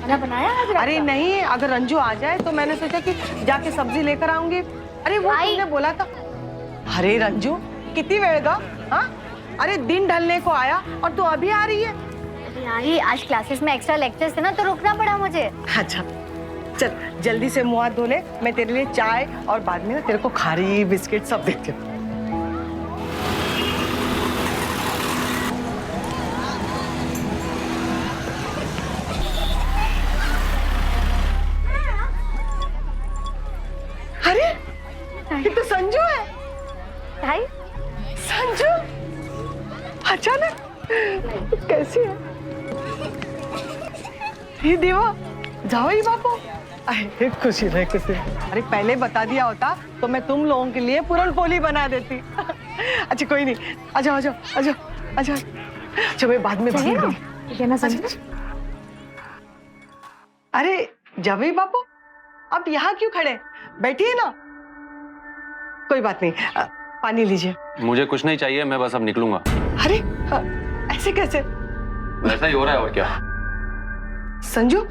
खाना बनाया आज रात अरे का? नहीं, अगर रंजू आ जाए तो मैंने सोचा कि जाके सब्जी लेकर आऊंगी। अरे वो तुमने बोला था। अरे रंजू कितनी वेळ ग? हाँ? अरे दिन ढलने को आया और तू अभी आ रही है? अरे आई, आज क्लासेस में एक्स्ट्रा लेक्चर्स थे ना, तो रुकना पड़ा मुझे। अच्छा चल जल्दी से मुंह हाथ धो ले, मैं तेरे लिए चाय और बाद में ना तेरे को खारी बिस्किट सब देती हूँ। अरे ये तो संजू है। आई संजू अचानक कैसी है? ये देवा जाओ बापू। अरे खुशी रहे खुशी। अरे पहले बता दिया होता तो मैं तुम लोगों के लिए पूरन पोली बना देती। अच्छा कोई नहीं, आ जाओ आ जाओ आ जाओ आ जाओ। अच्छा मैं बाद में ठीक ना संजू? अरे जावे बापू आप यहाँ क्यों खड़े? बैठिए ना। कोई बात नहीं, पानी लीजिए। मुझे कुछ नहीं चाहिए, मैं बस अब निकलूंगा। अरे ऐसे कैसे? ऐसा ही हो रहा है और क्या। संजू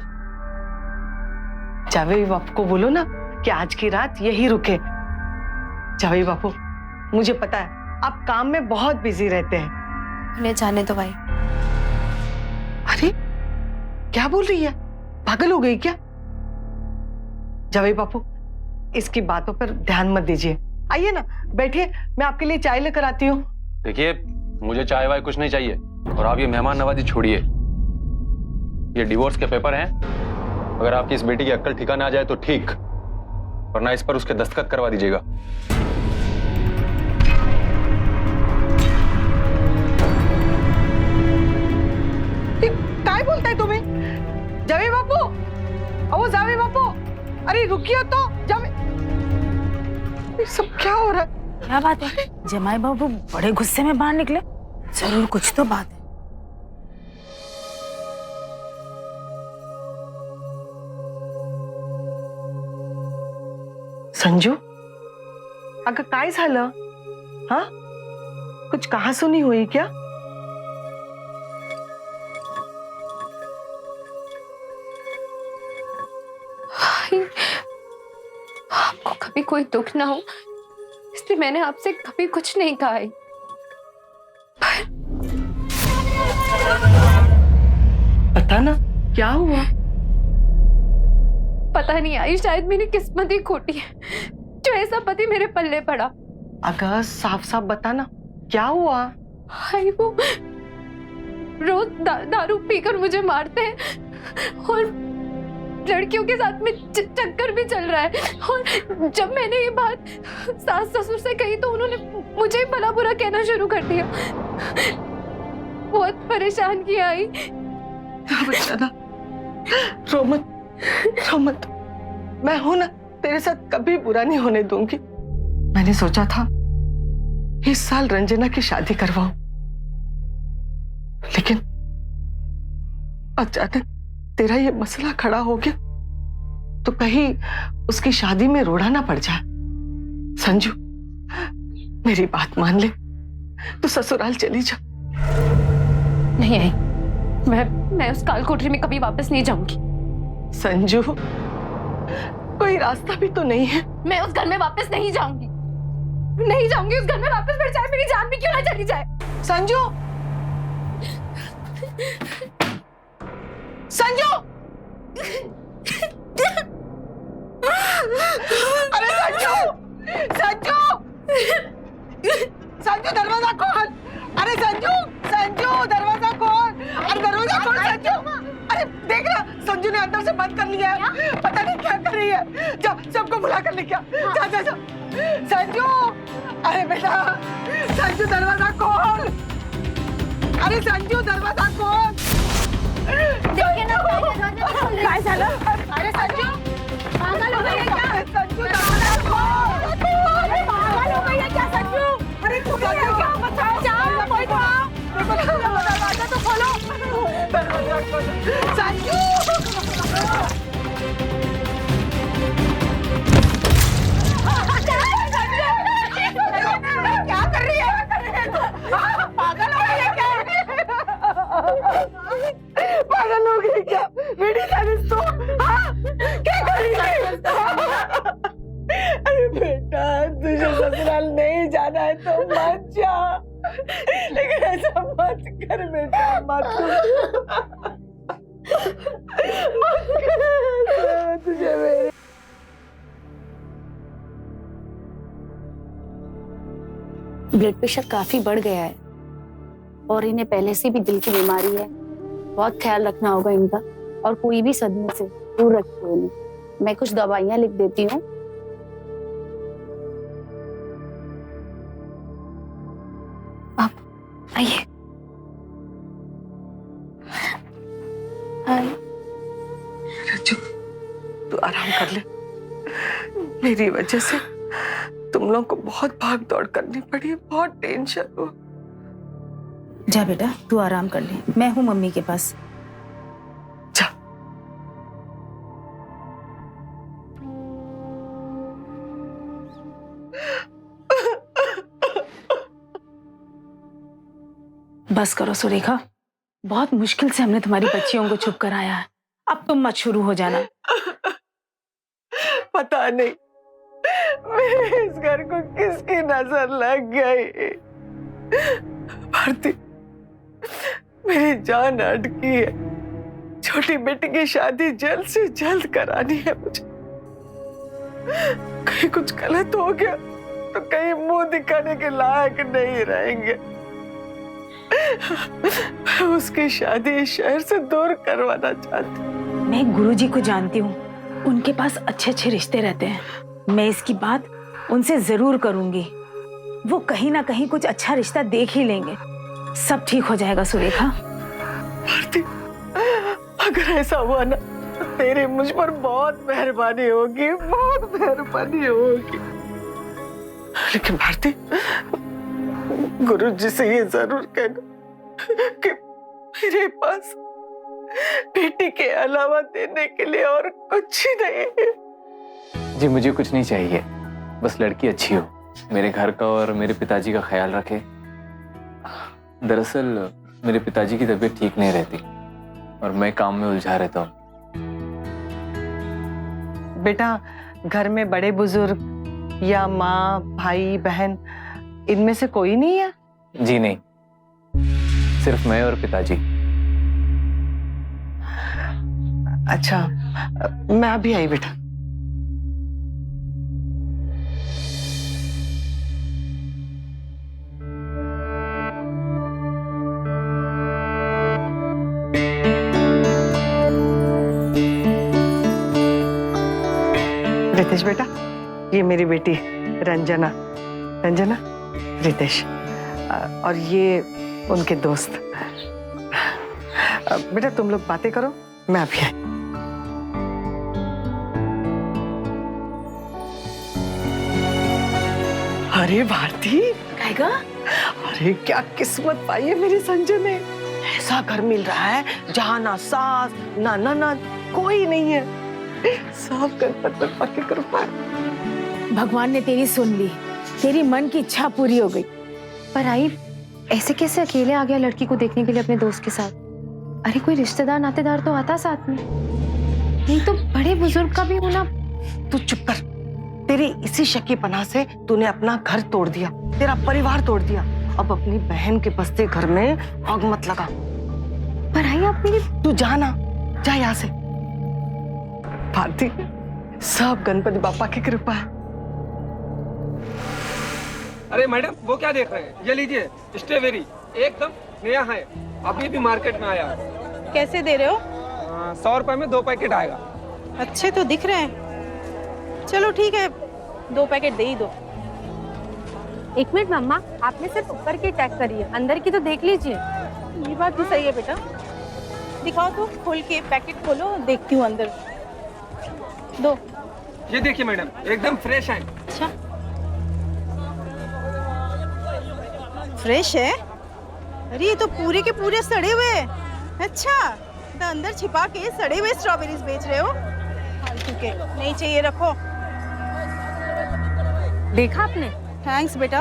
जावेद बापू को बोलो ना कि आज की रात यही रुके। जावेद बापू मुझे पता है आप काम में बहुत बिजी रहते हैं। उन्हें जाने दो भाई। अरे क्या बोल रही है? पागल हो गई क्या? जावेद बापू इसकी बातों पर ध्यान मत दीजिए। आइए ना बैठिए, मैं आपके लिए चाय लेकर आती हूँ। देखिए मुझे चाय वाय कुछ नहीं चाहिए, और आप ये मेहमान नवाजी छोड़िए। ये डिवोर्स के पेपर हैं, अगर आपकी इस बेटी की अक्ल ठिकाना आ जाए तो ठीक, वरना इस पर उसके दस्तखत करवा दीजिएगा। काय बोलताय तुम्ही? जावे बापू, अहो जावे बापू, अरे रुकिए तो। जावे, ये सब क्या हो रहा है? क्या बात है? जमाई बाबू बड़े गुस्से में बाहर निकले, जरूर कुछ तो बात है। संजू अगं काय झालं? हा कुछ कहा सुनी हुई क्या? आपको कभी कोई दुख ना हो इसलिए मैंने आपसे कभी कुछ नहीं कहा है। पता ना क्या हुआ? पता नहीं आई, शायद मेरी किस्मत ही खोटी है जो ऐसा पति मेरे पल्ले पड़ा। अगर साफ साफ बताना क्या हुआ? हाय वो रोज दारू पीकर मुझे मारते हैं और लड़कियों के साथ में चक्कर भी चल रहा है। और जब मैंने ये बात सास ससुर से कही तो उन्होंने मुझे ही भला बुरा कहना शुरू कर दिया। बहुत परेशान किया आई। बचाना, रो मत, रो मत। मैं हूं ना, तेरे साथ कभी बुरा नहीं होने दूंगी। मैंने सोचा था इस साल रंजना की शादी करवाऊं, लेकिन अचानक तेरा ये मसला खड़ा हो गया तो कहीं उसकी शादी में रोड़ा ना पड़ जाए। संजू मेरी बात मान ले, तू ससुराल चली जा। नहीं आई, मैं उस काल कोठरी में कभी वापस नहीं जाऊंगी। संजू कोई रास्ता भी तो नहीं है? मैं उस घर में वापस नहीं जाऊंगी, नहीं जाऊंगी उस घर में वापस, फिर चाहे मेरी जान भी क्यों ना चली जाए। संजू, संजू, अरे संजू, संजू, संजू दरवाजा खोल। अरे संजू, संजू दरवाजा खोल। अरे दरवाजा खोल संजू। अरे देख रहा, संजू ने अंदर से बंद कर लिया है, पता नहीं क्या कर रही है। जा सबको बुला कर लेके आ। जा जा जा। संजू, अरे बेटा संजू दरवाजा खोल। अरे संजू दरवाजा खोल। देखिए ना काय झालं? अरे संजू पागल हो गई है क्या? संजू दरवाजा खोल। अरे पागल हो गई है क्या संजू? अरे तू क्या बचाओ? जाओ कोई तो दरवाजा तो खोलो। दरवाजा खोलो। संजू क्या कर रही है? पागल हो गई है क्या? पागल हो गई क्या? मेरी बात को। तुझे मेरे ब्लड प्रेशर काफी बढ़ गया है और इन्हें पहले से भी दिल की बीमारी है। बहुत ख्याल रखना होगा इनका और कोई भी सदमे से दूर रखिए इन्हें। मैं कुछ दवाइयां लिख देती हूँ। आप आइए। रज्जू, तू आराम कर ले। मेरी वजह से तुम लोग को बहुत भाग दौड़ करनी पड़ी, बहुत टेंशन हो। जा बेटा, तू आराम कर ले, मैं हूँ मम्मी के पास। जा। बस करो सुरेखा, बहुत मुश्किल से हमने तुम्हारी बच्चियों को चुप कराया है। अब तुम मत शुरू हो जाना। पता नहीं मेरे इस घर को किसकी नजर लग गई। भारती, मेरी जान अटकी है। छोटी बेटी की शादी जल्द से जल्द करानी है मुझे। कहीं कुछ गलत हो गया तो कहीं मुंह दिखाने के लायक नहीं रहेंगे। मैं उसकी शादी इस शहर से दूर करवाना चाहती हूँ। मैं गुरुजी को जानती हूँ, उनके पास अच्छे अच्छे रिश्ते रहते हैं। मैं इसकी बात उनसे जरूर करूंगी। वो कहीं ना कहीं कुछ अच्छा रिश्ता देख ही लेंगे। सब ठीक हो जाएगा सुरेखा। भारती, अगर ऐसा हुआ ना तो तेरी मुझ पर बहुत मेहरबानी होगी, बहुत मेहरबानी होगी। लेकिन भारती, गुरुजी से ये जरूर कहना कि मेरे पास बेटी के अलावा देने के लिए और कुछ ही नहीं है। जी मुझे कुछ नहीं चाहिए, बस लड़की अच्छी हो, मेरे घर का और मेरे पिताजी का ख्याल रखे। दरअसल मेरे पिताजी की तबीयत ठीक नहीं रहती और मैं काम में उलझा रहता हूँ। बेटा, घर में बड़े बुजुर्ग या माँ, भाई, बहन, इनमें से कोई नहीं है? जी नहीं, सिर्फ मैं और पिताजी। अच्छा, मैं अभी आई बेटा। रितेश बेटा, ये मेरी बेटी रंजना। रंजना, रितेश, और ये उनके दोस्त। बेटा तुम लोग बातें करो, मैं अभी आई। अरे भारती, आएगा? अरे क्या किस्मत पाई है मेरी संजू ने। ऐसा घर मिल रहा है जहाँ ना सास ना ननद कोई नहीं है। सब गणपत बप्पा की कृपा है। भगवान ने तेरी सुन ली, तेरी मन की इच्छा पूरी हो गई। पर आई ऐसे कैसे अकेले आ गया लड़की को देखने के लिए अपने दोस्त के साथ? अरे कोई रिश्तेदार नातेदार तो आता साथ में, नहीं तो बड़े बुजुर्ग का भी होना। तू चुप कर। तेरी इसी शकीपना से तूने अपना घर तोड़ दिया, तेरा परिवार तोड़ दिया। अब अपनी बहन के बसते घर में आग मत लगा। पर आई आप मेरी, तू जा ना, जा यहाँ से। भारती, सब गणपति बापा की कृपा है। अरे मैडम, वो क्या देख रहे हैं? ये लीजिए स्ट्रॉबेरी, एकदम नया है, अभी भी मार्केट में आया है। कैसे दे रहे हो? 100 रुपए में 2 पैकेट आएगा। अच्छे तो दिख रहे हैं। चलो ठीक है, 2 पैकेट दे ही दो। एक मिनट मम्मा, आपने सिर्फ ऊपर की चेक करी है, अंदर की तो देख लीजिए। ये बात भी सही है बेटा। दिखाओ तो, खोल के पैकेट खोलो, देखती हूँ अंदर। दो। ये देखिए मैडम, एकदम फ्रेश है। अच्छा, फ्रेश है? अरे ये तो पूरे के पूरे सड़े हुए हैं। अच्छा, तो अंदर छिपा के सड़े हुए स्ट्रॉबेरीज बेच रहे हो? फालतू के, नहीं चाहिए, रखो। देखा आपने? थैंक्स बेटा।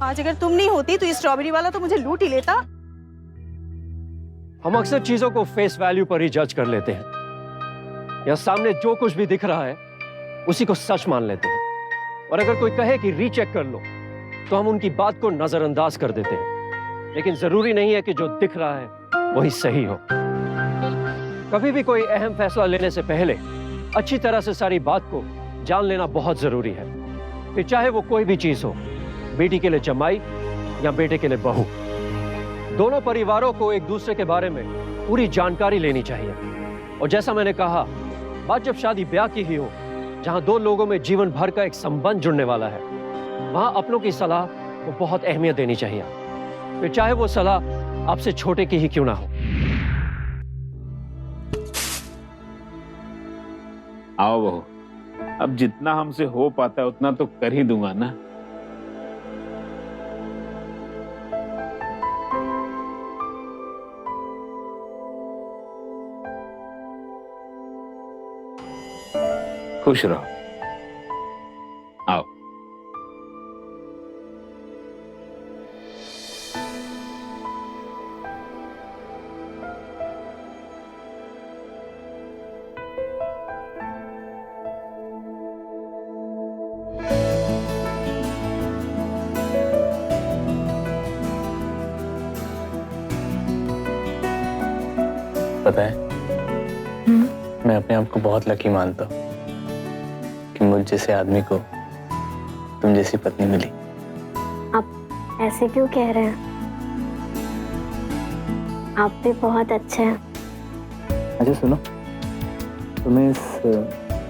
आज अगर तुम नहीं होती तो ये स्ट्रॉबेरी वाला तो मुझे लूट ही लेता। हम अक्सर चीजों को फेस वैल्यू पर ही जज कर लेते हैं, या सामने जो कुछ भी दिख रहा है उसी को सच मान लेते हैं। और अगर कोई कहे कि रीचेक कर लो तो हम उनकी बात को नजरअंदाज कर देते हैं। लेकिन जरूरी नहीं है कि जो दिख रहा है वही सही हो। कभी भी कोई अहम फैसला लेने से पहले अच्छी तरह से सारी बात को जान लेना बहुत जरूरी है। फिर चाहे वो कोई भी चीज हो, बेटी के लिए जमाई या बेटे के लिए बहू, दोनों परिवारों को एक दूसरे के बारे में पूरी जानकारी लेनी चाहिए। और जैसा मैंने कहा, बात जब शादी ब्याह की ही हो, जहां दो लोगों में जीवन भर का एक संबंध जुड़ने वाला है, वहां अपनों की सलाह को बहुत अहमियत देनी चाहिए, फिर चाहे वो सलाह आपसे छोटे की ही क्यों ना हो। आओ बहू, अब जितना हमसे हो पाता है उतना तो कर ही दूंगा ना। खुश रहो। आओ। पता है, मैं अपने आप को बहुत लकी मानता हूँ कि मुझ जैसे आदमी को तुम जैसी पत्नी मिली। आप ऐसे क्यों कह रहे हैं? आप भी बहुत अच्छे हैं। अच्छा सुनो, तुम्हें इस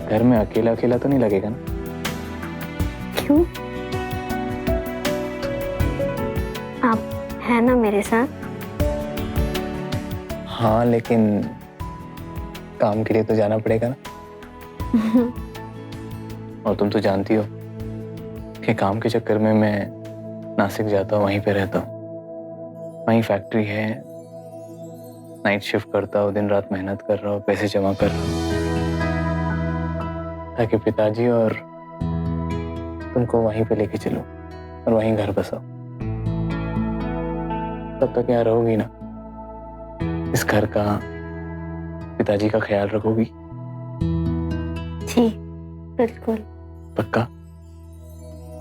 घर में अकेला अकेला तो नहीं लगेगा ना? क्यों? आप है ना मेरे साथ? हाँ, लेकिन काम के लिए तो जाना पड़ेगा ना। और तुम तो जानती हो कि काम के चक्कर में मैं नासिक जाता हूँ, वहीं पे रहता हूँ। वहीं फैक्ट्री है, नाइट शिफ्ट करता हूँ, दिन रात मेहनत कर रहा हूँ, पैसे जमा कर रहा हूँ, ताकि पिताजी और तुमको वहीं पे लेके चलूं और वहीं घर बसाओ। तब तक यहाँ रहोगी ना? इस घर का, पिताजी का ख्याल रखोगी? जी बिल्कुल। पक्का?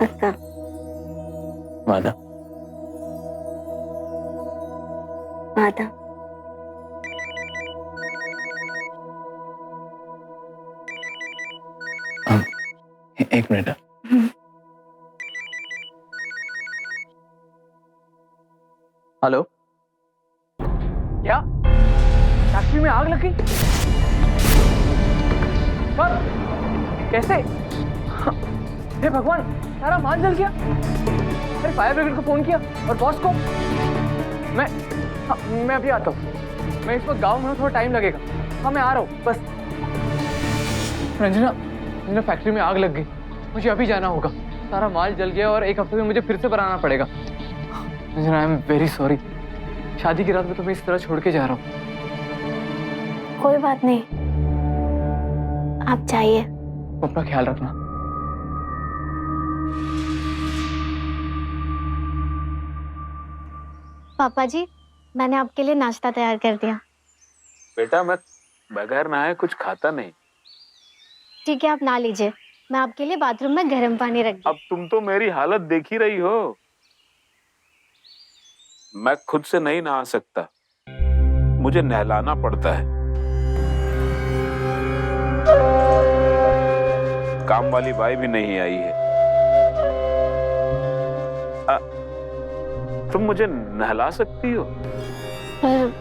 पक्का। वादा? वादा। एक मिनट। हेलो? क्या फैक्ट्री में आग लग गई? कब? कैसे? हे भगवान, सारा माल जल गया। अरे फायर ब्रिगेड को फोन किया और बॉस को। मैं अभी आता हूँ। मैं इस वक्त गांव में हूँ, थोड़ा टाइम लगेगा। हाँ मैं आ रहा हूँ बस। रंजना, फैक्ट्री में आग लग गई, मुझे अभी जाना होगा। सारा माल जल गया और एक हफ्ते में मुझे फिर से बनाना पड़ेगा। Ranjana, I am very sorry. शादी की रात में तुम्हें इस तरह छोड़ के जा रहा हूँ। कोई बात नहीं, आप जाइए। अपना ख्याल रखना। पापा जी, मैंने आपके लिए नाश्ता तैयार कर दिया। बेटा, मैं बगैर नहाए कुछ खाता नहीं। ठीक है, आप ना लीजिए, मैं आपके लिए बाथरूम में गर्म पानी रख दी। अब तुम तो मेरी हालत देख ही रही हो। मैं खुद से नहीं नहा सकता, मुझे नहलाना पड़ता है। काम वाली बाई भी नहीं आई है। तुम मुझे नहला सकती हो? पर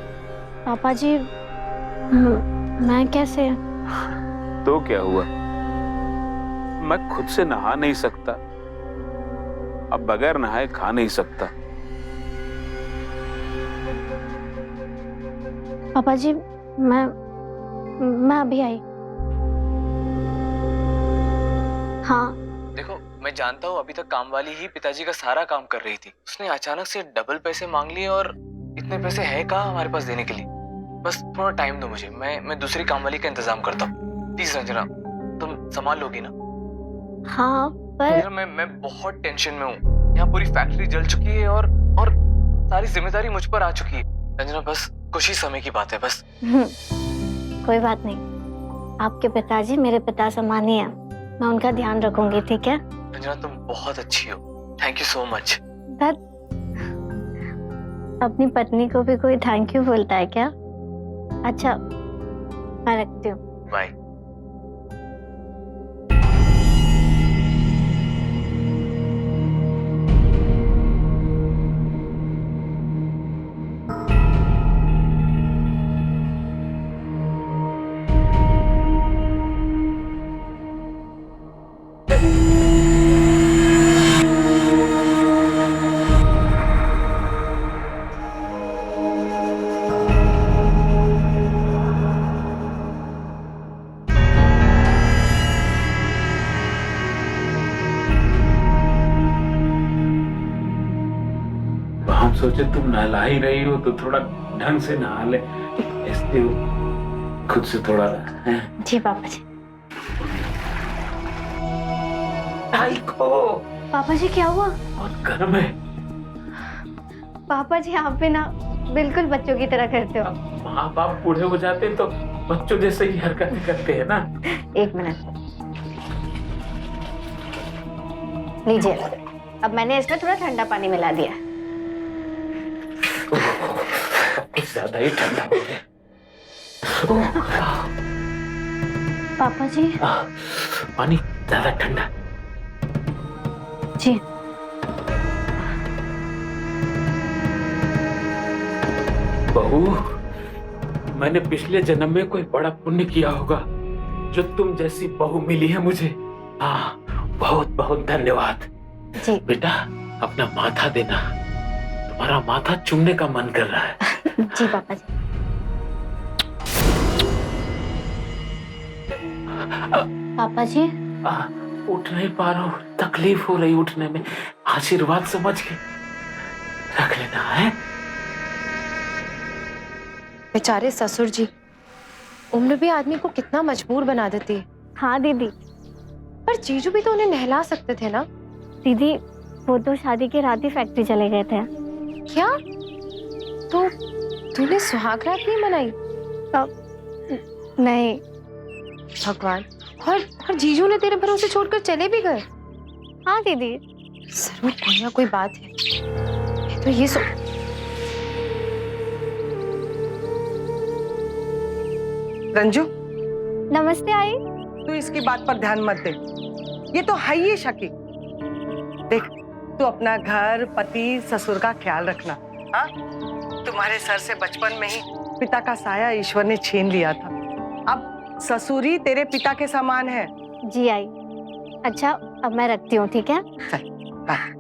पापा जी, मैं कैसे? तो क्या हुआ, मैं खुद से नहा नहीं सकता, अब बगैर नहाए खा नहीं सकता। पापा जी, मैं अभी आई। हाँ देखो, मैं जानता हूँ अभी तक काम वाली ही पिताजी का सारा काम कर रही थी। उसने अचानक से डबल पैसे मांग लिए और इतने पैसे है कहाँ हमारे पास देने के लिए। बस थोड़ा टाइम दो मुझे, मैं दूसरी काम वाली का इंतजाम करता हूँ। प्लीज रंजना, तुम संभाल लोगी ना? हाँ पर मैं बहुत टेंशन में हूँ। यहाँ पूरी फैक्ट्री जल चुकी है और सारी जिम्मेदारी मुझ पर आ चुकी है। रंजना, बस कुछ ही समय की बात है बस। कोई बात नहीं, आपके पिताजी मेरे पिता समान ही है, मैं उनका ध्यान रखूंगी। ठीक है रंजना, तुम बहुत अच्छी हो। Thank you so much. अपनी पत्नी को भी कोई थैंक यू बोलता है क्या? अच्छा, मैं रखती हूँ। बाय। हम सोचे तुम नहला ही रही हो तो थोड़ा ढंग से नहा ले, इसलिए खुद से थोड़ा। जी पापा जी। पापा जी क्या हुआ? बहुत गर्म है। पापा जी आप भी ना बिल्कुल बच्चों की तरह करते हो। माँ बाप बूढ़े हो जाते हैं तो बच्चों जैसे ही हरकतें करते हैं ना। एक मिनट लीजिए, अब मैंने इसमें थोड़ा ठंडा पानी मिला दिया। कुछ ज्यादा ही ठंडा हो गया। पापा जी पानी ज्यादा ठंडा। जी बहू, मैंने पिछले जन्म में कोई बड़ा पुण्य किया होगा जो तुम जैसी बहू मिली है मुझे। हाँ, बहुत बहुत धन्यवाद। जी बेटा अपना माथा देना, तुम्हारा माथा चूमने का मन कर रहा है। जी पापा जी। पापा जी उठ नहीं पा रहा हूँ, तकलीफ हो रही उठने में, आशीर्वाद समझ के रख लेना है। बेचारे ससुर जी, उम्र भी आदमी को कितना मजबूर बना देती है। हाँ दीदी। पर जीजू भी तो उन्हें नहला सकते थे ना। दीदी वो तो शादी के रात ही फैक्ट्री चले गए थे। क्या? तो तूने सुहाग रात नहीं मनाई? नहीं। भगवान, और जीजू ने तेरे भरोसे छोड़कर चले भी गए? हाँ दीदी। जरूर कोई ना कोई बात है। तो ये रंजू, नमस्ते आई। तू इसकी बात पर ध्यान मत दे, ये तो है ही शकी। देख, तू अपना घर, पति, ससुर का ख्याल रखना। हाँ, तुम्हारे सर से बचपन में ही पिता का साया ईश्वर ने छीन लिया था। अब ससुर ही तेरे पिता के समान है। जी आई। अच्छा अब मैं रखती हूँ, ठीक है? चल, बाय।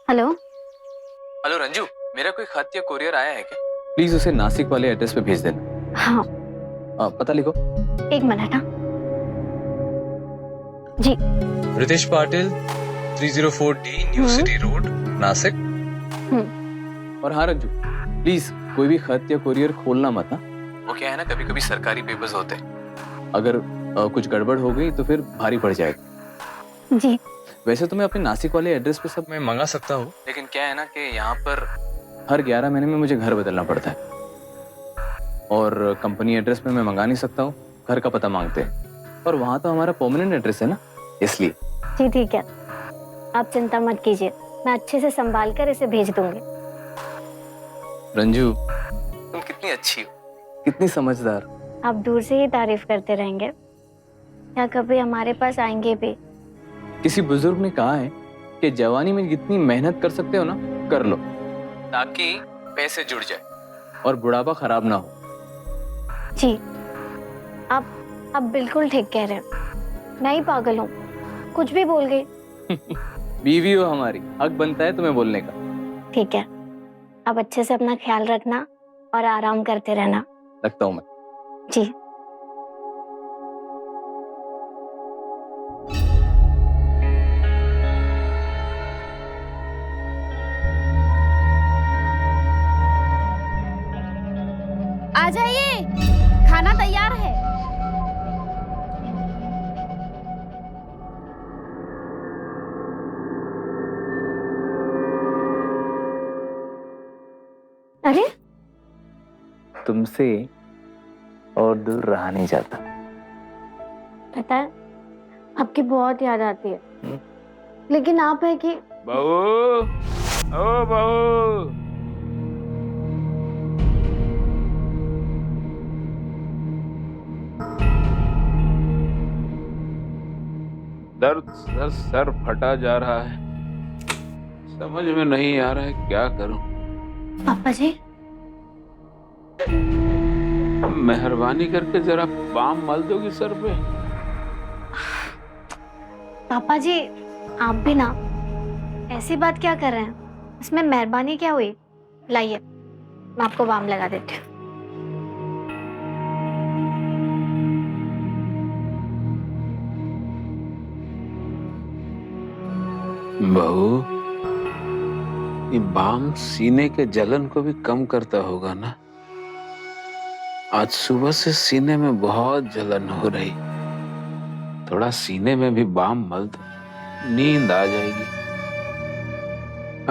हेलो। हेलो रंजू, मेरा कोई खत या कोरियर आया है क्या? प्लीज उसे नासिक वाले एड्रेस पे भेज देना। हाँ। पता लिखो। एक मिनट। हाँ जी। Ritesh Patil, 304D new city road, Nashik. और हाँ रंजू, प्लीज कोई भी खत या कोरियर खोलना मत। वो क्या है ना, कभी कभी सरकारी पेपर्स होते हैं, अगर कुछ गड़बड़ हो गई तो फिर भारी पड़ जाएगा। जी। वैसे तो मैं अपने नासिक वाले एड्रेस पे सब मैं मंगा सकता हूँ, लेकिन क्या है ना कि यहाँ पर हर 11 महीने में मुझे घर बदलना पड़ता है और कंपनी एड्रेस पे मैं मंगा नहीं सकता हूँ, घर का पता मांगते हैं और वहाँ तो हमारा परमानेंट एड्रेस है ना, इसलिए। जी ठीक है, आप चिंता मत कीजिए, मैं अच्छे से संभाल कर इसे भेज दूंगी। रंजू, तुम कितनी कितनी अच्छी हो। कितनी समझदार। आप दूर से ही तारीफ करते रहेंगे या कभी हमारे पास आएंगे भी? किसी बुजुर्ग ने कहा है कि जवानी में जितनी मेहनत कर सकते हो ना, कर लो, ताकि पैसे जुड़ जाए और बुढ़ापा खराब ना हो। जी, आप बिल्कुल ठीक कह रहे हैं। मैं ही पागल हूँ, कुछ भी बोल गई। बीवी हो हमारी, हक बनता है तुम्हें बोलने का। ठीक है, अब अच्छे से अपना ख्याल रखना और आराम करते रहना। रखता हूँ मैं। जी। आ जाइए, खाना तैयार है। अरे तुमसे और दूर रहा नहीं जाता। पता है, आपकी बहुत याद आती है, लेकिन आप है कि बहू, ओ बहू, दर्द सर सर फटा जा रहा है, समझ में नहीं आ रहा है क्या करूं। पापा जी, मेहरबानी करके जरा बाम मल दोगी सर पे? पापा जी आप भी ना ऐसी बात क्या कर रहे हैं? इसमें मेहरबानी क्या हुई? लाइए, मैं आपको बाम लगा देती हूँ। बहू, ये बाम सीने के जलन को भी कम करता होगा ना? आज सुबह से सीने में बहुत जलन हो रही, थोड़ा सीने में भी बाम मल दो, नींद आ जाएगी।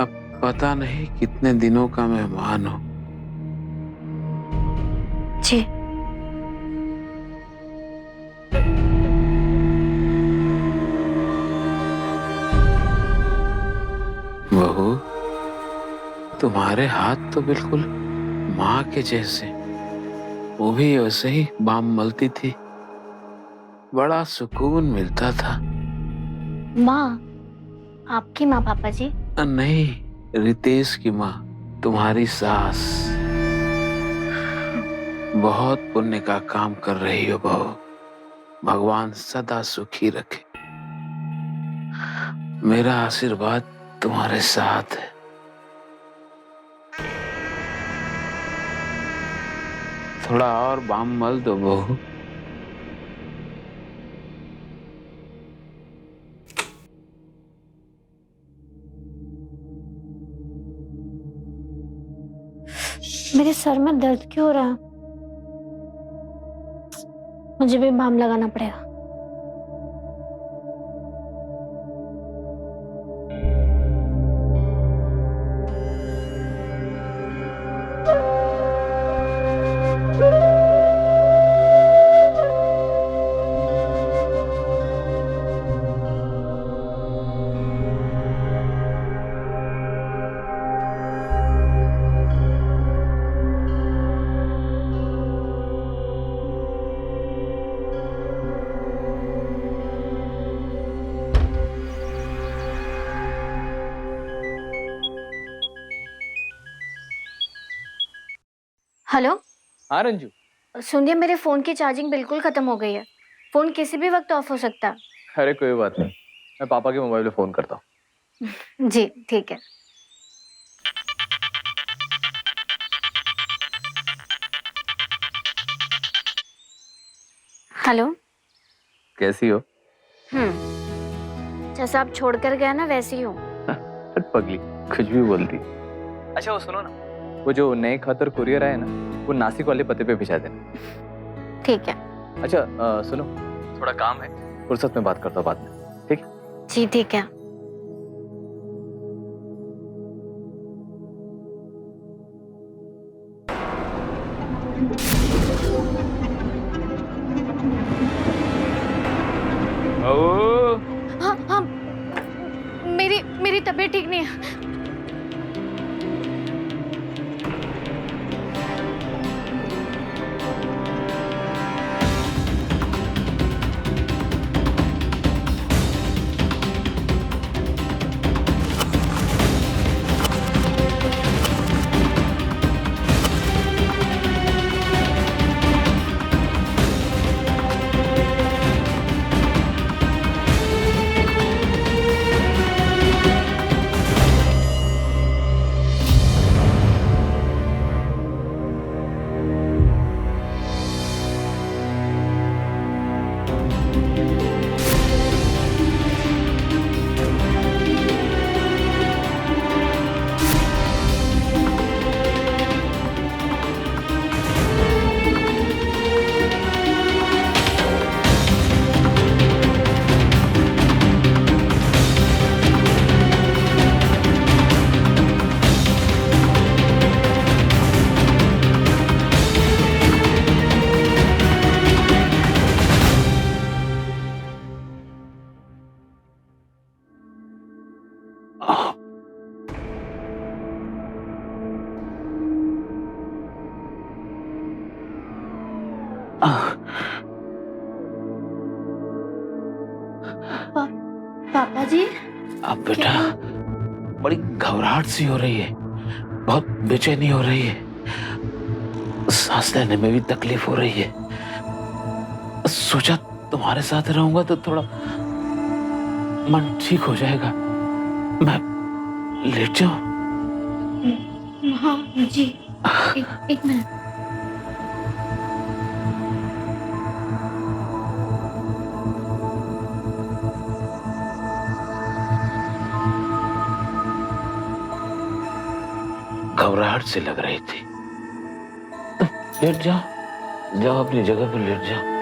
अब पता नहीं कितने दिनों का मेहमान हो। जी। बहू, तुम्हारे हाथ तो बिल्कुल माँ के जैसे, वो भी वैसे ही बाम मलती थी, बड़ा सुकून मिलता था। माँ? आपकी माँ पापा जी? नहीं, रितेश की माँ, तुम्हारी सास। बहुत पुण्य का काम कर रही हो बहू, भगवान सदा सुखी रखे। मेरा आशीर्वाद तुम्हारे साथ है। थोड़ा और बाम मल दो बहू। मेरे सर में दर्द क्यों हो रहा है? मुझे भी बाम लगाना पड़ेगा। हेलो। हाँ रंजू। सुनिए, मेरे फोन की चार्जिंग बिल्कुल खत्म हो गई है। फोन किसी भी वक्त ऑफ हो सकता है। अरे कोई बात नहीं, मैं पापा के मोबाइल पे फोन करता हूँ। जी ठीक है। हेलो। कैसी हो? जैसा आप छोड़कर गया ना, वैसी हूँ। पगली, कुछ भी बोलती। अच्छा वो सुनो ना, वो जो नए खत और कुरियर आए ना, वो नासिक वाले पते पे भिजा देना। ठीक है। अच्छा सुनो, थोड़ा काम है, फुर्सत में बात करता हूँ बाद में, ठीक? जी ठीक है। हाँ हाँ, मेरी तबीयत ठीक नहीं है। पापा जी अब बेटा बड़ी घबराहट सी हो रही है, बहुत बेचैनी हो रही है, सांस लेने में भी तकलीफ हो रही है। सोचा तुम्हारे साथ रहूंगा तो थोड़ा मन ठीक हो जाएगा। मैं लेट जाऊं? हाँ जी, एक मिनट। घबराहट से लग रही थी। लेट जाओ, जाओ अपनी जगह पर लेट जाओ।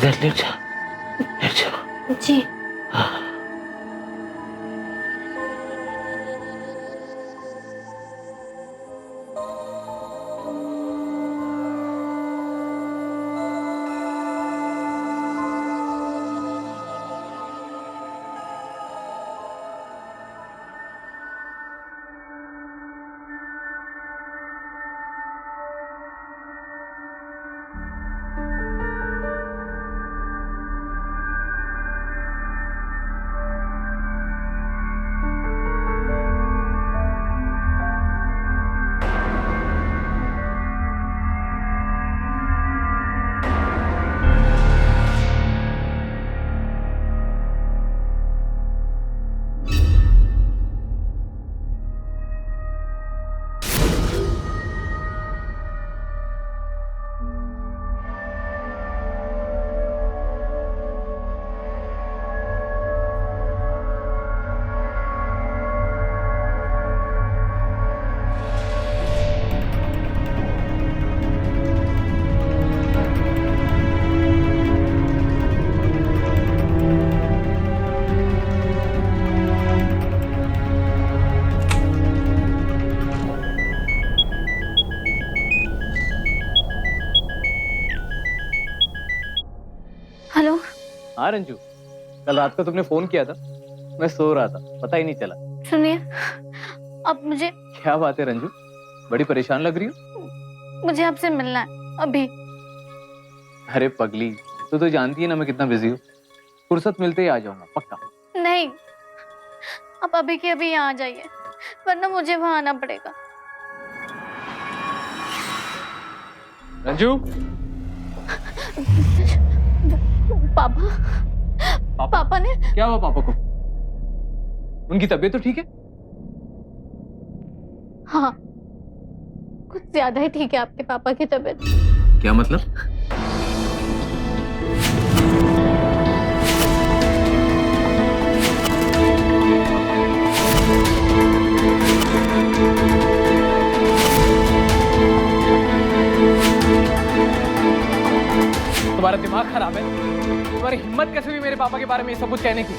लेट जाओ, लेट जाओ। जी। हेलो। हाँ रंजू, कल रात को तुमने फोन किया था, मैं सो रहा था, पता ही नहीं चला। सुनिए, अब मुझे क्या बात है रंजू, बड़ी परेशान लग रही हो? मुझे आपसे मिलना है अभी। अरे पगली, तू तो जानती है ना मैं कितना बिजी हूँ, फुर्सत मिलते ही आ जाऊंगा पक्का। नहीं, आप अभी के अभी यहाँ आ जाइए, वरना मुझे वहां आना पड़ेगा। रंजू। पापा ने क्या हुआ पापा को? उनकी तबीयत तो ठीक है? हाँ, कुछ ज्यादा ही ठीक है आपके पापा की तबीयत। क्या मतलब? तुम्हारा दिमाग खराब है? तुम्हारी हिम्मत कैसे हुई मेरे पापा के बारे में ये सब कुछ कहने की?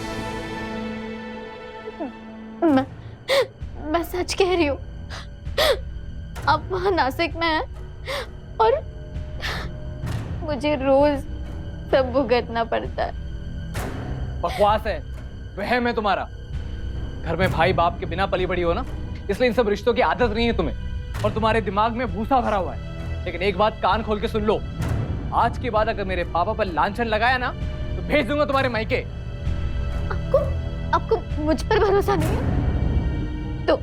मैं सच कह रही हूँ। आप वहाँ नासिक में हैं और मुझे रोज सब भुगतना पड़ता है। बकवास है, वहम है तुम्हारा। घर में भाई बाप के बिना पली बड़ी हो ना, इसलिए इन सब रिश्तों की आदत नहीं है तुम्हें, और तुम्हारे दिमाग में भूसा भरा हुआ है। लेकिन एक बात कान खोल के सुन लो, आज के बाद अगर मेरे पापा पर लांछन लगाया ना तो भेज दूंगा तुम्हारे मायके। आपको मुझ पर भरोसा नहीं है तो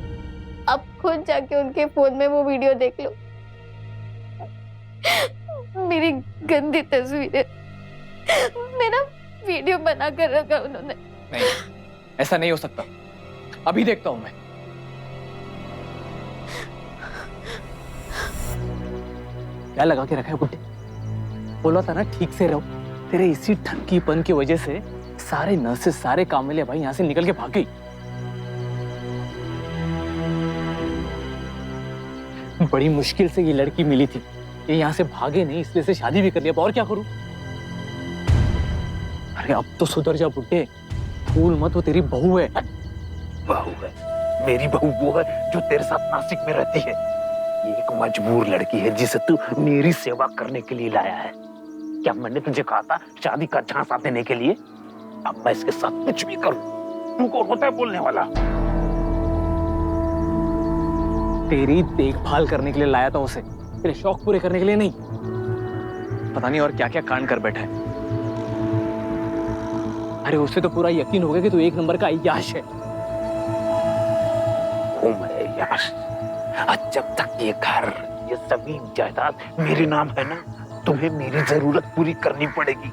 आप खुद जाके उनके फोन में वो वीडियो देख लो। मेरी गंदी तस्वीरें मेरा वीडियो बना कर रखा उन्होंने। नहीं, ऐसा नहीं हो सकता। अभी देखता हूं मैं। क्या लगा के रखा है बुड्ढे? बोला था ना ठीक से रहो। तेरे इसी ठनकीपन की वजह से सारे नर्सेस, सारे काम वाले भाई यहाँ से निकल के भाग गई। बड़ी मुश्किल से ये लड़की मिली थी, ये यहाँ से भागे नहीं, इसलिए से शादी भी कर लिया। और क्या करूं? अरे अब तो सुधर जा बुड्ढे, भूल मत वो तेरी बहू है। बहू है? मेरी बहू वो है जो तेरे साथ नासिक में रहती है। ये एक मजबूर लड़की है जिसे तू मेरी सेवा करने के लिए लाया है। क्या मैंने तुझे कहा था शादी का झांसा देने के लिए? अब मैं इसके साथ कुछ भी करूं, तू कौन होता है बोलने वाला? तेरी देखभाल करने के लिए लाया था उसे, तेरे शौक पूरे करने के लिए नहीं। पता नहीं और क्या क्या कांड कर बैठा है। अरे उसे तो पूरा यकीन हो गया कि तू एक नंबर का अय्याश है। ओ मैं अय्याश, आज जब तक ये घर, ये जमीन जायदाद मेरे नाम है ना, तुम्हें मेरी जरूरत पूरी करनी पड़ेगी,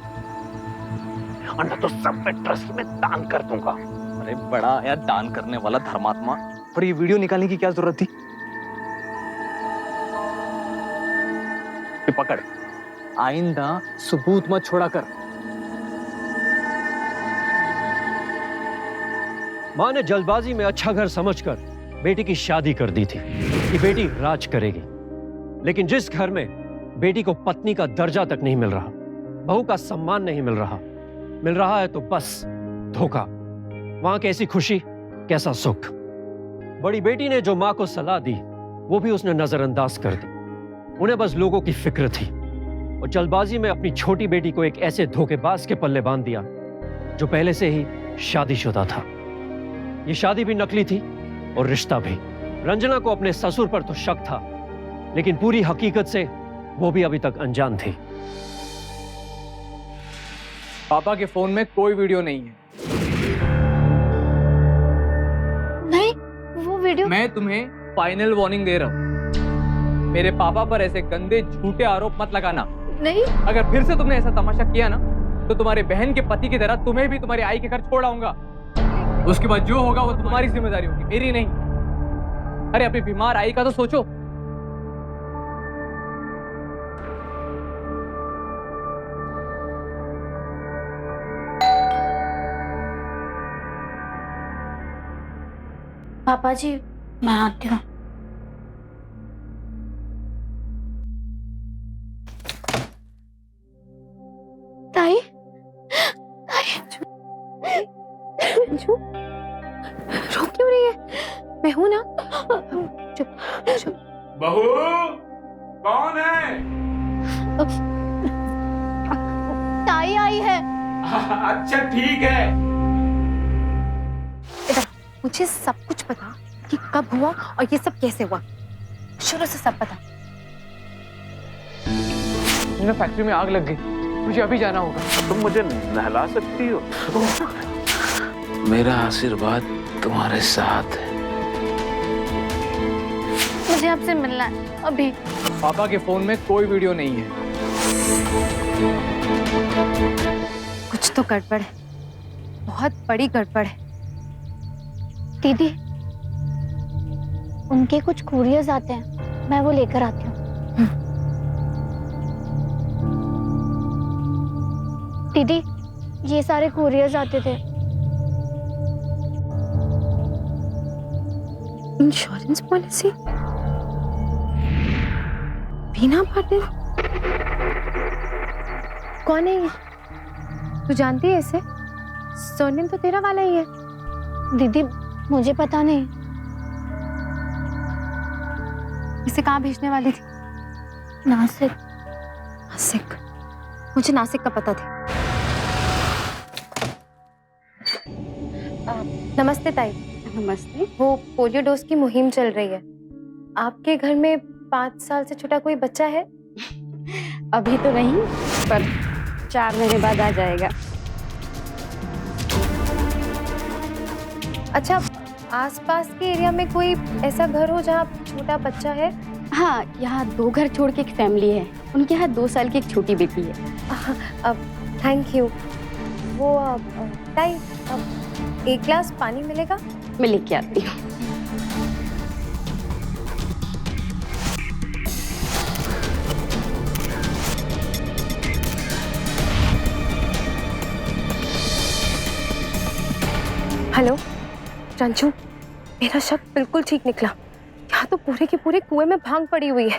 और न तो सब मैं ट्रस्ट में दान कर दूंगा। अरे बड़ा यार दान करने वाला धर्मात्मा, पर ये वीडियो निकालने की क्या जरूरत थी? ये पकड़, आइंदा सबूत मत छोड़ा कर। माँ ने जल्दबाजी में अच्छा घर समझकर बेटी की शादी कर दी थी कि बेटी राज करेगी। लेकिन जिस घर में बेटी को पत्नी का दर्जा तक नहीं मिल रहा, बहू का सम्मान नहीं मिल रहा है तो बस धोखा। वहां कैसी खुशी, कैसा सुख। बड़ी बेटी ने जो मां को सलाह दी वो भी उसने नजरअंदाज कर दी। उन्हें बस लोगों की फिक्र थी और जल्दबाजी में अपनी छोटी बेटी को एक ऐसे धोखेबाज के पल्ले बांध दिया जो पहले से ही शादीशुदा था। ये शादी भी नकली थी और रिश्ता भी। रंजना को अपने ससुर पर तो शक था, लेकिन पूरी हकीकत से वो भी अभी तक अनजान थी। पापा के फोन में कोई वीडियो नहीं है। नहीं, वो वीडियो। मैं तुम्हें फाइनल वार्निंग दे रहा हूँ, मेरे पापा पर ऐसे गंदे झूठे आरोप मत लगाना। नहीं, अगर फिर से तुमने ऐसा तमाशा किया ना, तो तुम्हारे बहन के पति की तरह तुम्हें भी तुम्हारी आई के घर छोड़ आऊंगा। उसके बाद जो होगा वो तुम्हारी जिम्मेदारी होगी, मेरी नहीं। अरे अपनी बीमार आई का तो सोचो। पापा जी मैं आती हूँ। ताई, अंजू, रो क्यों रही है? मैं हूं ना। चुप चुप। बहू कौन है? ताई आई है। अच्छा ठीक है। मुझे सब कुछ पता कि कब हुआ और ये सब कैसे हुआ, शुरू से सब पता। फैक्ट्री में आग लग गई, मुझे अभी जाना होगा। तुम मुझे नहला सकती हो? मेरा आशीर्वाद तुम्हारे साथ है। मुझे आपसे मिलना है अभी। पापा के फोन में कोई वीडियो नहीं है। कुछ तो गड़बड़ है, बहुत बड़ी गड़बड़ है। दीदी, उनके कुछ कुरियर्स आते हैं, मैं वो लेकर आती हूँ। दीदी, ये सारे कुरियर्स आते थे। इंश्योरेंस पॉलिसी, बीना पाटिल। कौन है ये? तू जानती है इसे? सोनिम तो तेरा वाला ही है। दीदी मुझे पता नहीं। इसे कहाँ भेजने वाली थी? नासिक। नासिक? मुझे नासिक का पता था। नमस्ते ताई। नमस्ते। वो पोलियो डोज की मुहिम चल रही है, आपके घर में 5 साल से छोटा कोई बच्चा है? अभी तो नहीं, पर 4 महीने बाद आ जाएगा। अच्छा, आसपास के एरिया में कोई ऐसा घर हो जहाँ छोटा बच्चा है? हाँ, यहाँ 2 घर छोड़ के एक फैमिली है, उनके यहाँ 2 साल की एक छोटी बेटी है। अब थैंक यू। वो ताई, एक गिलास पानी मिलेगा? मैं लेके आती हूँ। हेलो रंजू, मेरा शक बिल्कुल ठीक निकला। यहाँ तो पूरे के पूरे कुएं में भांग पड़ी हुई है।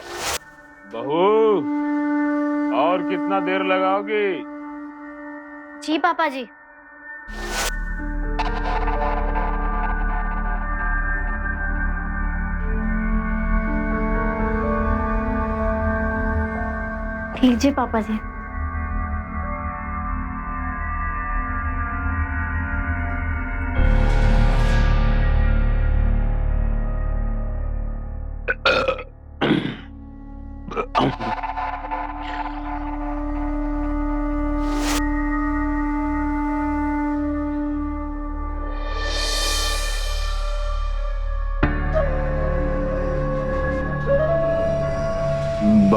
बहू, और कितना देर लगाओगी? जी पापा जी। लीजिए पापा जी।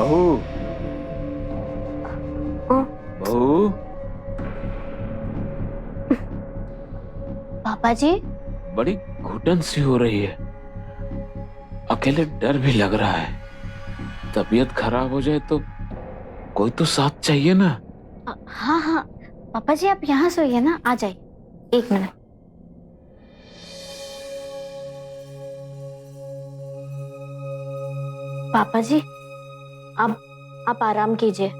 बहू बहू, पापा जी बड़ी घुटन सी हो रही है, अकेले डर भी लग रहा है। तबीयत खराब हो जाए तो कोई तो साथ चाहिए ना। हाँ हाँ पापा जी आप यहाँ सोइए ना, आ जाइए, एक मिनट। पापा जी अब आप आराम कीजिए,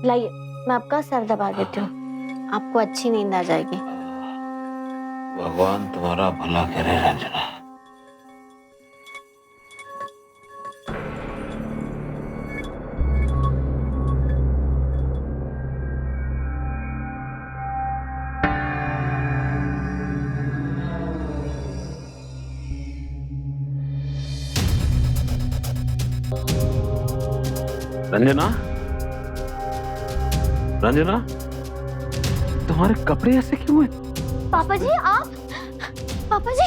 लाइए मैं आपका सर दबा देती हूँ, आपको अच्छी नींद आ जाएगी। भगवान तुम्हारा भला करे रंजना। रंजना, रंजना, तुम्हारे कपड़े ऐसे क्यों हैं? पापा जी आप, पापा जी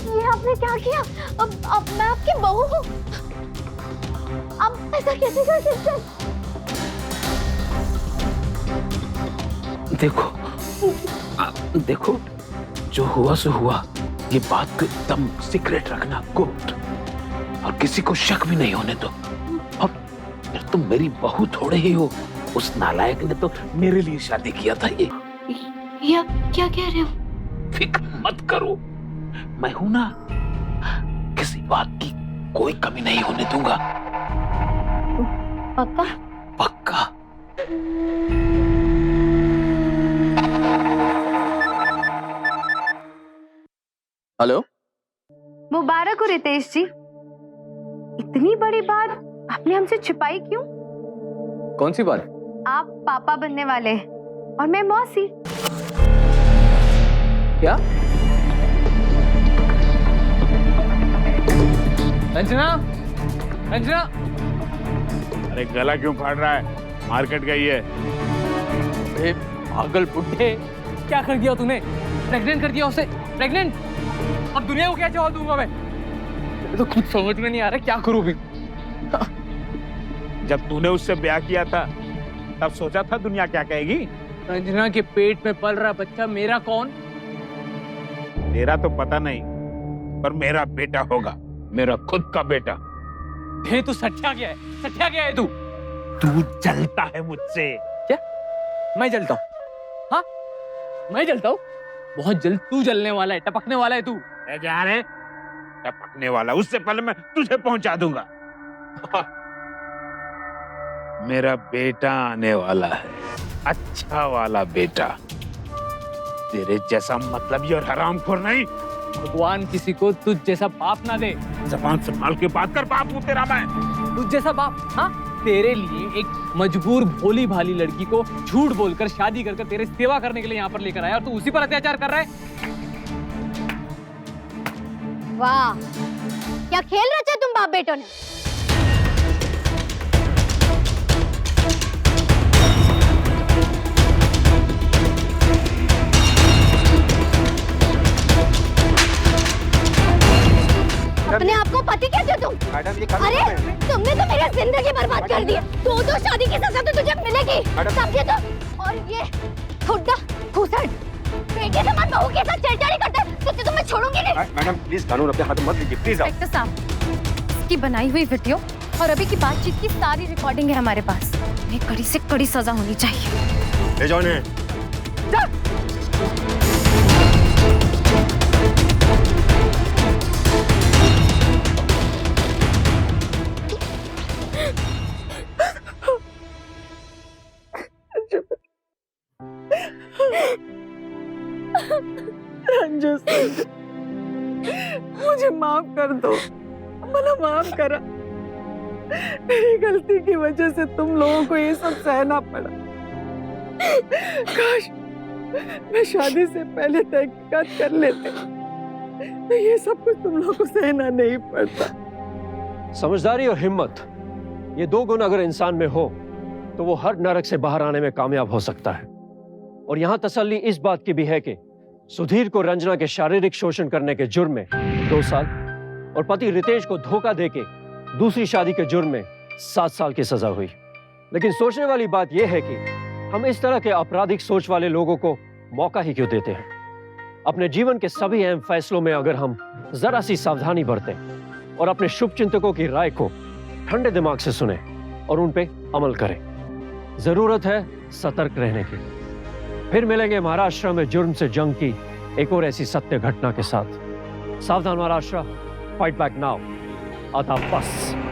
ये आपने क्या किया? अब मैं आपकी बहू हूँ, आप ऐसा कैसे कर सकते हैं? देखो देखो, जो हुआ सो हुआ, ये बात को एकदम सीक्रेट रखना, गुप्त, और किसी को शक भी नहीं होने दो। और फिर तुम मेरी बहू थोड़े ही हो, उस नालायक ने तो मेरे लिए शादी किया था। ये आप क्या कह रहे हो? फिक्र मत करो, मैं हूं ना, किसी बात की कोई कमी नहीं होने दूंगा। पक्का? पक्का। हेलो, मुबारक हो रितेश जी, इतनी बड़ी बात आपने हमसे छिपाई क्यों? कौन सी बात? आप पापा बनने वाले हैं और मैं मौसी। क्या? रंजना, रंजना, अरे गला क्यों फाड़ रहा है? मार्केट गई है। अरे पागल बुड्ढे, क्या कर दिया तूने? प्रेग्नेंट कर दिया उसे, प्रेग्नेंट। अब दुनिया को क्या जवाब दूंगा मैं? मुझे तो कुछ समझ में नहीं आ रहा क्या करूं भी। जब तूने उससे ब्याह किया था तब सोचा था दुनिया क्या कहेगी? रंजना के पेट में पल रहा बच्चा मेरा कौन? तेरा तो पता नहीं, पर मेरा बेटा होगा, मेरा खुद का बेटा। तू सट्टा क्या है? सट्टा क्या है तू? तू जलता है मुझसे। क्या? मैं जलता हूँ? हाँ, मैं जलता हूँ? बहुत जल्द तू जलने वाला है, टपकने वाला है तू। क्या रे? टपकने वाला? उससे पहले मैं तुझे पहुंचा दूंगा। मेरा बेटा आने वाला है, अच्छा वाला बेटा, तेरे जैसा मतलबी और हरामखोर नहीं। भगवान किसी को तुझ जैसा बाप ना दे। जबान संभाल के बात कर, बाप हूं तेरा मैं। तुझ जैसा बाप? हाँ, तेरे लिए एक मजबूर भोली भाली लड़की को झूठ बोलकर शादी कर तेरे सेवा करने के लिए यहाँ पर लेकर आया और तू उसी पर अत्याचार कर रहा है। वाह, क्या खेल रहे थे तुम बाप बेटों ने? अपने आप को पति कहते हो तुम? अरे तुमने तो मेरी जिंदगी बर्बाद कर दी। दो शादी की सजा तो तुझे मिलेगी, समझे तो? और ये खुदा खुसड़ बेटे समान बहू के साथ छेड़छाड़ी करता है तो मैं छोड़ूंगी नहीं। मैडम प्लीज कानून अपने हाथ में मत लीजिए, प्लीज। इंस्पेक्टर साहब, इसकी बनाई हुई वीडियो और अभी की बातचीत की सारी रिकॉर्डिंग है हमारे पास। ये कड़ी से कड़ी सजा होनी चाहिए। ले जाओ इन्हें। संजू, मुझे माफ कर दो, मला माफ करा। मेरी गलती की वजह से तुम लोगों को ये सब सहना पड़ा। काश मैं शादी से पहले तहकीकात कर लेते तो ये सब कुछ तुम लोगों को सहना नहीं पड़ता। समझदारी और हिम्मत, ये दो गुण अगर इंसान में हो तो वो हर नरक से बाहर आने में कामयाब हो सकता है। और यहां तसल्ली इस बात की भी है कि सुधीर को रंजना के शारीरिक शोषण करने के जुर्म में 2 साल और पति रितेश को धोखा देके दूसरी शादी के जुर्म में 7 साल की सजा हुई। लेकिन सोचने वाली बात यह है कि हम इस तरह के आपराधिक सोच वाले लोगों को मौका ही क्यों देते हैं। अपने जीवन के सभी अहम फैसलों में अगर हम जरा सी सावधानी बरतें और अपने शुभचिंतकों की राय को ठंडे दिमाग से सुने और उन पे अमल करें, जरूरत है सतर्क रहने की। फिर मिलेंगे महाराष्ट्र में जुर्म से जंग की एक और ऐसी सत्य घटना के साथ। सावधान महाराष्ट्र, फाइट बैक नाउ। आता बस।